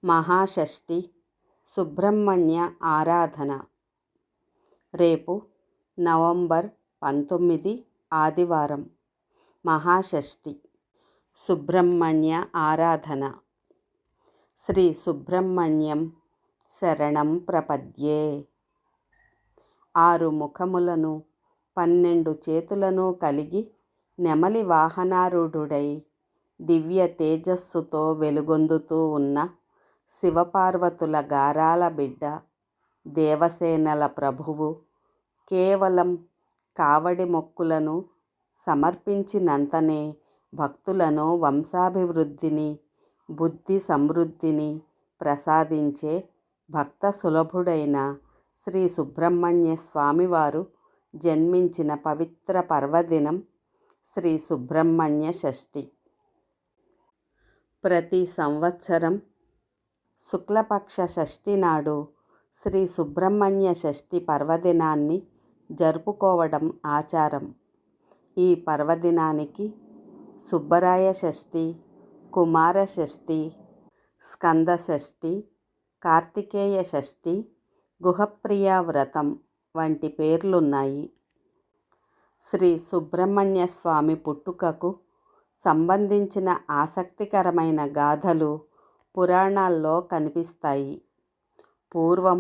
మహాషష్ఠి సుబ్రహ్మణ్య ఆరాధన. రేపు నవంబర్ 19 ఆదివారం. మహాషష్ఠి సుబ్రహ్మణ్య ఆరాధన. శ్రీ సుబ్రహ్మణ్యం శరణం ప్రపద్యే. 6 ముఖములను 12 చేతులను కలిగి నెమలి వాహనారూఢుడై దివ్య తేజస్సుతో వెలుగొందుతూ ఉన్న శివపార్వతుల గారాల బిడ్డ, దేవసేనల ప్రభువు, కేవలం కావడి మొక్కులను సమర్పించినంతనే భక్తులను వంశాభివృద్ధిని, బుద్ధి సమృద్ధిని ప్రసాదించే భక్త సులభుడైన శ్రీ సుబ్రహ్మణ్య స్వామివారు జన్మించిన పవిత్ర పర్వదినం శ్రీ సుబ్రహ్మణ్య షష్ఠి. ప్రతి సంవత్సరం శుక్లపక్ష షష్ఠి నాడు శ్రీ సుబ్రహ్మణ్య షష్ఠి పర్వదినాన్ని జరుపుకోవడం ఆచారం. ఈ పర్వదినానికి సుబ్బరాయ షష్ఠి, కుమార షష్ఠి, స్కంద షష్ఠి, కార్తికేయ షష్ఠి, గుహప్రియ వ్రతం వంటి పేర్లున్నాయి. శ్రీ సుబ్రహ్మణ్య స్వామి పుట్టుకకు సంబంధించిన ఆసక్తికరమైన గాథలు పురాణాల్లో కనిపిస్తాయి. పూర్వం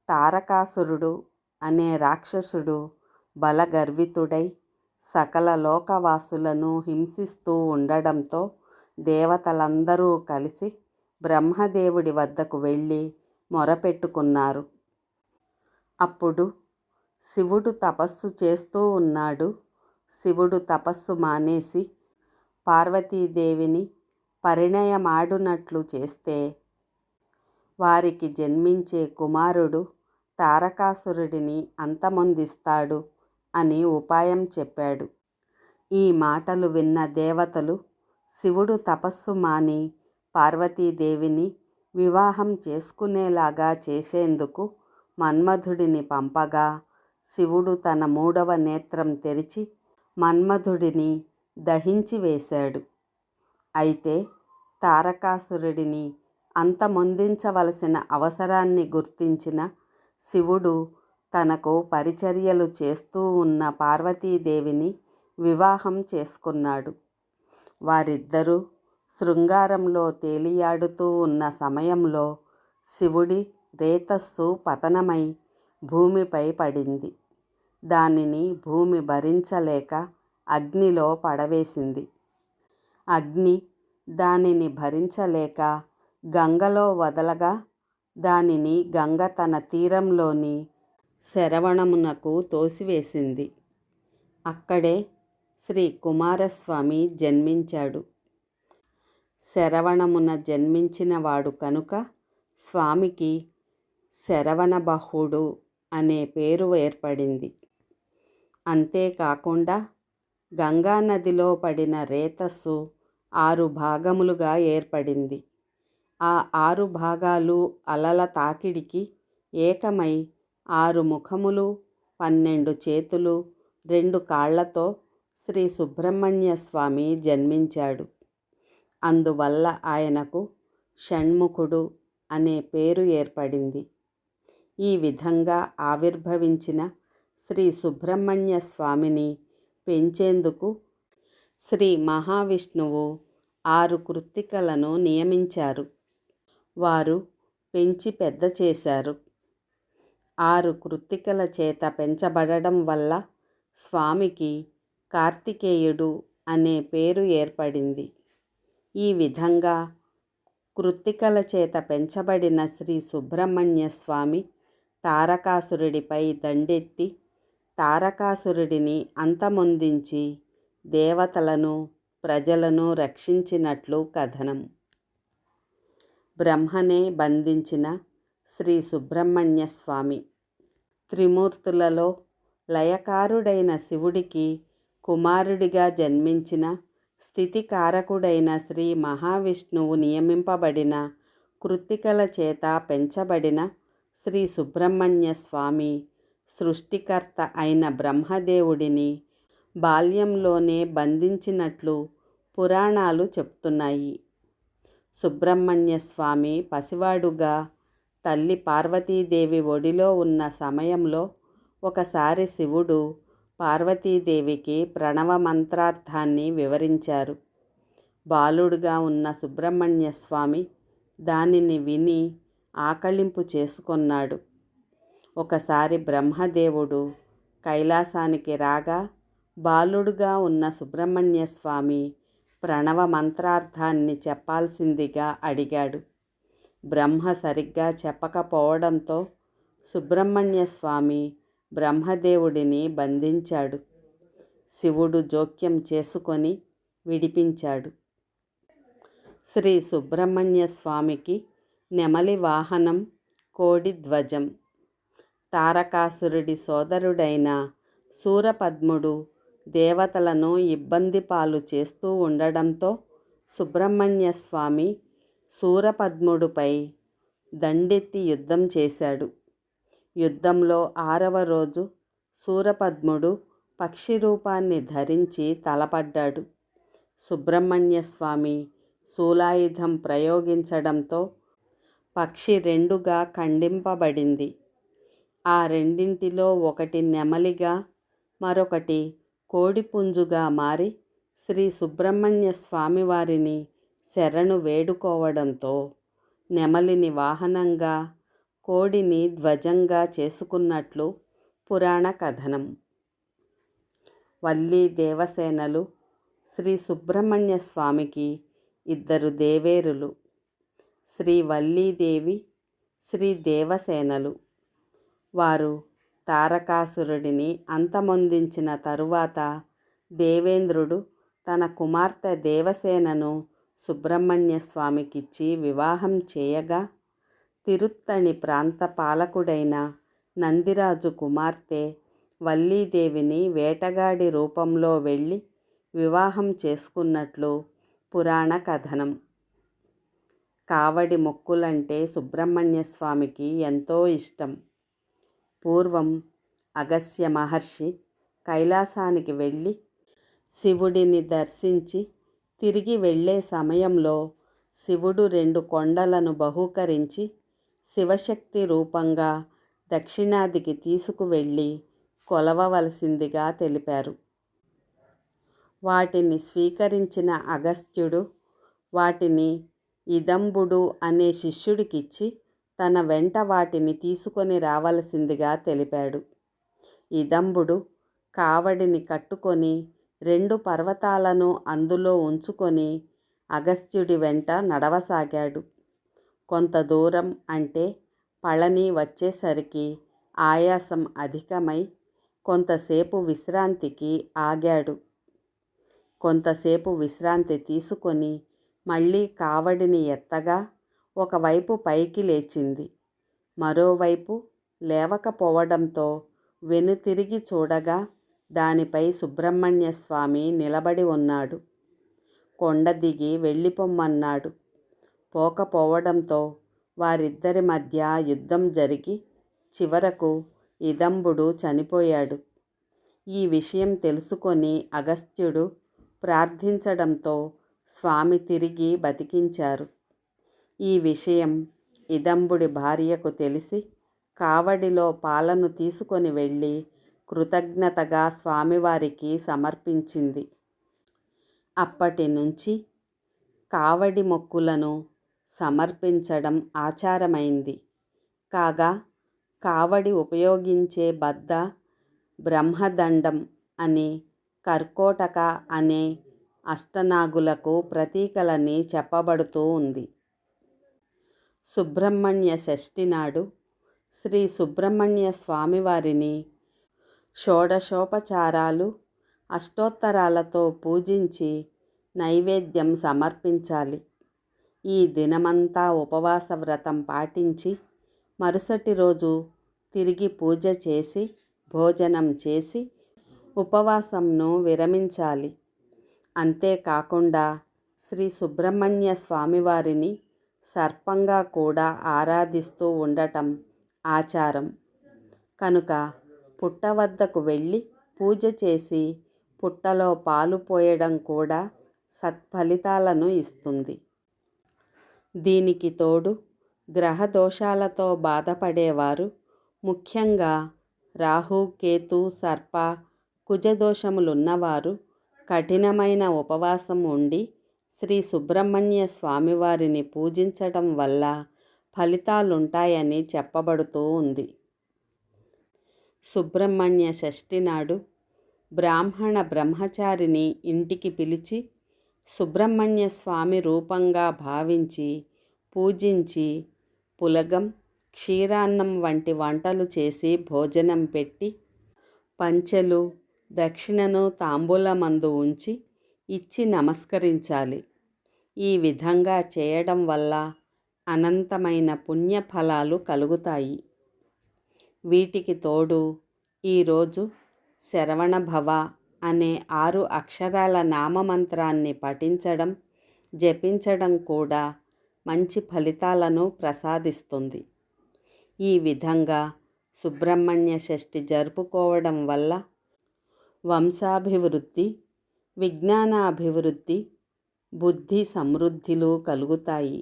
తారకాసురుడు అనే రాక్షసుడు బలగర్వితుడై సకల లోకవాసులను హింసిస్తూ ఉండడంతో దేవతలందరూ కలిసి బ్రహ్మదేవుడి వద్దకు వెళ్ళి మొరపెట్టుకున్నారు. అప్పుడు శివుడు తపస్సు చేస్తూ ఉన్నాడు. శివుడు తపస్సు మానేసి పార్వతీదేవిని పరిణయమాడునట్లు చేస్తే వారికి జన్మించే కుమారుడు తారకాసురుడిని అంతమొందిస్తాడు అని ఉపాయం చెప్పాడు. ఈ మాటలు విన్న దేవతలు శివుడు తపస్సు మాని పార్వతీదేవిని వివాహం చేసుకునేలాగా చేసేందుకు మన్మధుడిని పంపగా శివుడు తన 3వ నేత్రం తెరిచి మన్మధుడిని దహించి వేశాడు. అయితే తారకాసురుడిని అంతమొందించవలసిన అవసరాన్ని గుర్తించిన శివుడు తనకు పరిచర్యలు చేస్తూ ఉన్న పార్వతీదేవిని వివాహం చేసుకున్నాడు. వారిద్దరూ శృంగారంలో తేలియాడుతూ ఉన్న సమయంలో శివుడి రేతస్సు పతనమై భూమిపై పడింది. దానిని భూమి భరించలేక అగ్నిలో పడవేసింది. అగ్ని దానిని భరించలేక గంగలో వదలగా దానిని గంగ తన తీరంలోని శరవణమునకు తోసివేసింది. అక్కడే శ్రీ కుమారస్వామి జన్మించాడు. శరవణమున జన్మించినవాడు కనుక స్వామికి శరవణబహుడు అనే పేరు ఏర్పడింది. అంతేకాకుండా గంగానదిలో పడిన రేతస్సు 6 భాగములుగా ఏర్పడింది. ఆ 6 భాగాలు అలల తాకిడికి ఏకమై 6 ముఖములు, 12 చేతులు, 2 కాళ్లతో శ్రీ సుబ్రహ్మణ్య స్వామి జన్మించాడు. అందువల్ల ఆయనకు షణ్ముఖుడు అనే పేరు ఏర్పడింది. ఈ విధంగా ఆవిర్భవించిన శ్రీ సుబ్రహ్మణ్య స్వామిని పెంచేందుకు శ్రీ మహావిష్ణువు 6 కృత్తికలను నియమించారు. వారు పెంచి పెద్ద చేశారు. 6 కృత్తికల చేత పెంచబడడం వల్ల స్వామికి కార్తికేయుడు అనే పేరు ఏర్పడింది. ఈ విధంగా కృత్తికల చేత పెంచబడిన శ్రీ సుబ్రహ్మణ్య స్వామి తారకాసురుడిపై దండెత్తి తారకాసురుడిని అంతమొందించి దేవతలను, ప్రజలను రక్షించినట్లు కథనం. బ్రహ్మనే బంధించిన శ్రీ సుబ్రహ్మణ్య స్వామి. త్రిమూర్తులలో లయకారుడైన శివుడికి కుమారుడిగా జన్మించిన స్థితికారకుడైన శ్రీ మహావిష్ణువు నియమింపబడిన కృత్తికల చేత పెంచబడిన శ్రీ సుబ్రహ్మణ్య స్వామి సృష్టికర్త అయిన బ్రహ్మదేవుడిని బాల్యంలోనే బంధించినట్లు పురాణాలు చెప్తున్నాయి. సుబ్రహ్మణ్య స్వామి పసివాడుగా తల్లి పార్వతీదేవి ఒడిలో ఉన్న సమయంలో ఒకసారి శివుడు పార్వతీదేవికి ప్రణవ మంత్రార్థాన్ని వివరించారు. బాలుడుగా ఉన్న సుబ్రహ్మణ్య స్వామి దానిని విని ఆకళింపు చేసుకొన్నాడు. ఒకసారి బ్రహ్మదేవుడు కైలాసానికి రాగా బాలుడుగా ఉన్న సుబ్రహ్మణ్య స్వామి ప్రణవ మంత్రార్థాన్ని చెప్పాల్సిందిగా అడిగాడు. బ్రహ్మ సరిగ్గా చెప్పకపోవడంతో సుబ్రహ్మణ్య స్వామి బ్రహ్మదేవుడిని బంధించాడు. శివుడు జోక్యం చేసుకొని విడిపించాడు. శ్రీ సుబ్రహ్మణ్య స్వామికి నెమలి వాహనం, కోడి ధ్వజం. తారకాసురుడి సోదరుడైన శూరపద్ముడు దేవతలను ఇబ్బంది పాలు చేస్తూ ఉండడంతో సుబ్రహ్మణ్య స్వామి శూరపద్ముడిపై దండెత్తి యుద్ధం చేశాడు. యుద్ధంలో 6వ రోజు శూరపద్ముడు పక్షి రూపాన్ని ధరించి తలపడ్డాడు. సుబ్రహ్మణ్య స్వామి శూలాయుధం ప్రయోగించడంతో పక్షి రెండుగా ఖండింపబడింది. ఆ రెండింటిలో ఒకటి నెమలిగా, మరొకటి కోడిపుంజుగా మారి శ్రీ సుబ్రహ్మణ్య స్వామివారిని శరణు వేడుకోవడంతో నెమలిని వాహనంగా, కోడిని ధ్వజంగా చేసుకున్నట్లు పురాణ కథనం. వల్లీ దేవసేనలు. శ్రీ సుబ్రహ్మణ్య స్వామికి 2 దేవేరులు, శ్రీ వల్లీదేవి, శ్రీ దేవసేనలు. వారు తారకాసురుడిని అంతమొందించిన తరువాత దేవేంద్రుడు తన కుమార్తె దేవసేనను సుబ్రహ్మణ్య స్వామికిచ్చి వివాహం చేయగా తిరుత్తణి ప్రాంత పాలకుడైన నందిరాజు కుమార్తె వల్లీదేవిని వేటగాడి రూపంలో వెళ్ళి వివాహం చేసుకున్నట్లు పురాణ కథనం. కావడి మొక్కులంటే సుబ్రహ్మణ్య స్వామికి ఎంతో ఇష్టం. పూర్వం అగస్త్య మహర్షి కైలాసానికి వెళ్ళి శివుడిని దర్శించి తిరిగి వెళ్ళే సమయంలో శివుడు 2 కొండలను బహూకరించి శివశక్తి రూపంగా దక్షిణాదికి తీసుకువెళ్ళి కొలవవలసిందిగా తెలిపారు. వాటిని స్వీకరించిన అగస్త్యుడు వాటిని ఇదంబుడు అనే శిష్యుడికిచ్చి తన వెంట వాటిని తీసుకొని రావలసిందిగా తెలిపాడు. ఇదంబుడు కావడిని కట్టుకొని 2 పర్వతాలను అందులో ఉంచుకొని అగస్త్యుడి వెంట నడవసాగాడు. కొంత దూరం అంటే పళని వచ్చేసరికి ఆయాసం అధికమై కొంతసేపు విశ్రాంతికి ఆగాడు. కొంతసేపు విశ్రాంతి తీసుకొని మళ్ళీ కావడిని ఎత్తగా ఒకవైపు పైకి లేచింది, మరోవైపు లేవకపోవడంతో వెనుతిరిగి చూడగా దానిపై సుబ్రహ్మణ్య స్వామి నిలబడి ఉన్నాడు. కొండ దిగి వెళ్ళిపోమ్మన్నాడు. పోకపోవడంతో వారిద్దరి మధ్య యుద్ధం జరిగి చివరకు ఇదంబుడు చనిపోయాడు. ఈ విషయం తెలుసుకొని అగస్త్యుడు ప్రార్థించడంతో స్వామి తిరిగి బతికించారు. ఈ విషయం ఇదంబుడి భార్యకు తెలిసి కావడిలో పాలను తీసుకొని వెళ్ళి కృతజ్ఞతగా స్వామివారికి సమర్పించింది. అప్పటి నుంచి కావడి మొక్కులను సమర్పించడం ఆచారమైంది. కాగా కావడి ఉపయోగించే బద్ద బ్రహ్మదండం అని, కర్కోటక అనే అష్టనాగులకు ప్రతీకలని చెప్పబడుతూ ఉంది. సుబ్రహ్మణ్య షష్ఠి నాడు శ్రీ సుబ్రహ్మణ్య స్వామివారిని షోడశోపచారాలు, అష్టోత్తరాలతో పూజించి నైవేద్యం సమర్పించాలి. ఈ దినమంతా ఉపవాస వ్రతం పాటించి మరుసటి రోజు తిరిగి పూజ చేసి భోజనం చేసి ఉపవాసంను విరమించాలి. అంతేకాకుండా శ్రీ సుబ్రహ్మణ్య స్వామివారిని సర్పంగా కూడా ఆరాధిస్తూ ఉండటం ఆచారం. కనుక పుట్ట వద్దకు వెళ్ళి పూజ చేసి పుట్టలో పాలు పోయడం కూడా సత్ఫలితాలను ఇస్తుంది. దీనికి తోడు గ్రహదోషాలతో బాధపడేవారు, ముఖ్యంగా రాహు, కేతు, సర్ప, కుజదోషములున్నవారు కఠినమైన ఉపవాసం ఉండి శ్రీ సుబ్రహ్మణ్య స్వామివారిని పూజించటం వల్ల ఫలితాలుంటాయని చెప్పబడుతూ ఉంది. సుబ్రహ్మణ్య షష్ఠి నాడు బ్రాహ్మణ బ్రహ్మచారిని ఇంటికి పిలిచి సుబ్రహ్మణ్య స్వామి రూపంగా భావించి పూజించి పులగం, క్షీరాన్నం వంటి వంటలు చేసి భోజనం పెట్టి పంచెలు, దక్షిణను తాంబూలమందు ఉంచి ఇచ్చి నమస్కరించాలి. ఈ విధంగా చేయడం వల్ల అనంతమైన పుణ్యఫలాలు కలుగుతాయి. వీటికి తోడు ఈరోజు శరవణభవ అనే 6 అక్షరాల నామమంత్రాన్ని పఠించడం, జపించడం కూడా మంచి ఫలితాలను ప్రసాదిస్తుంది. ఈ విధంగా సుబ్రహ్మణ్య షష్ఠి జరుపుకోవడం వల్ల వంశాభివృద్ధి, విజ్ఞానాభివృద్ధి, బుద్ధి సమృద్ధిలు కలుగుతాయి.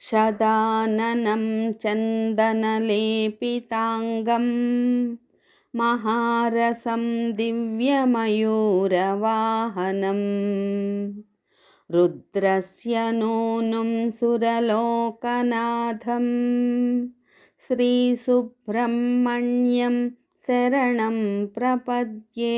శదాననం చందనలేపితాంగం మహారసం దివ్యమయూరవాహనం రుద్రస్య నూనం సురలోకనాథం శ్రీసుబ్రహ్మణ్యం శరణం ప్రపద్యే.